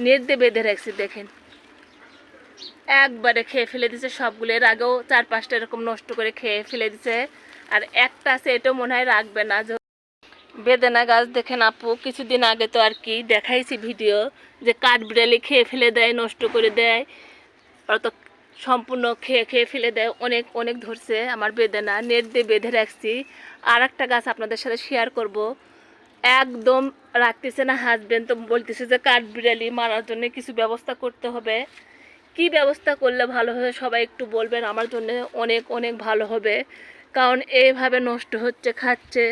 Net দিয়ে বেঁধে রাখছি দেখেন, একবারে খেয়ে ফেলে দিছে সবগুলো। এর আগেও 4-5টা এরকম নষ্ট করে খেয়ে ফেলে দিছে। আর একটা আছে, এটাও মনে হয় রাখবে না। বেদানা গাছ দেখেন আপু, কিছুদিন আগে তো আর কি দেখাইছি ভিডিও, যে কাঠবিড়ালি খেয়ে ফেলে দেয়, নষ্ট করে দেয়, ওরা তো সম্পূর্ণ খেয়ে খেয়ে ফেলে দেয়। অনেক অনেক ধরছে আমার বেদানা, নেট দিয়ে বেঁধে রাখছি। আর একটা গাছ আপনাদের সাথে শেয়ার করব, একদম রাখতেছে না হাজবেন্ড, তো বলতেছে যে কাঠবিড়ালি মারার জন্য কিছু ব্যবস্থা করতে হবে। কি ব্যবস্থা করলে ভালো হবে সবাই একটু বলবেন, আমার জন্য অনেক অনেক ভালো হবে। কারণ এইভাবে নষ্ট হচ্ছে, খাচ্ছে,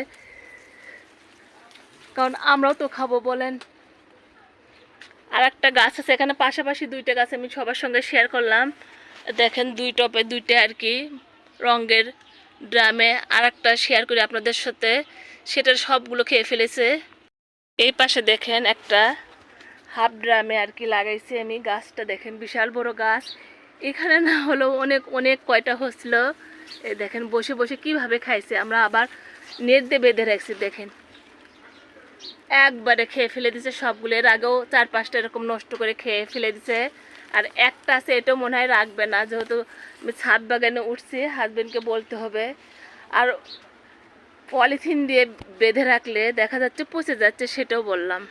কারণ আমরাও তো খাবো বলেন। আর একটা গাছ আছে এখানে, পাশাপাশি 2টা গাছ আমি সবার সঙ্গে শেয়ার করলাম। দেখেন 2 টপে 2টা আর কি রঙের ড্রামে। আর একটা শেয়ার করি আপনাদের সাথে, সেটার সবগুলো খেয়ে ফেলেছে। এই পাশে দেখেন একটা হাফ ড্রামে আর কি লাগাইছি আমি। গাছটা দেখেন বিশাল বড় গাছ, এখানে না হলেও অনেক অনেক কয়টা হচ্ছিল। এই দেখেন বসে বসে কিভাবে খাইছে। আমরা আবার নেট দিয়ে বেঁধে রাখছি দেখেন, একবারে খেয়ে ফেলে দিছে সবগুলো। এর আগেও 4-5টা এরকম নষ্ট করে খেয়ে ফেলে দিছে। আর একটা আছে, এটাও মনে হয় রাখবে না, যেহেতু আমি ছাদ বাগানে উঠছি, হাজবেন্ডকে বলতে হবে। আর পলিথিন দিয়ে বেঁধে রাখলে দেখা যাচ্ছে পচে যাচ্ছে, সেটাও বললাম।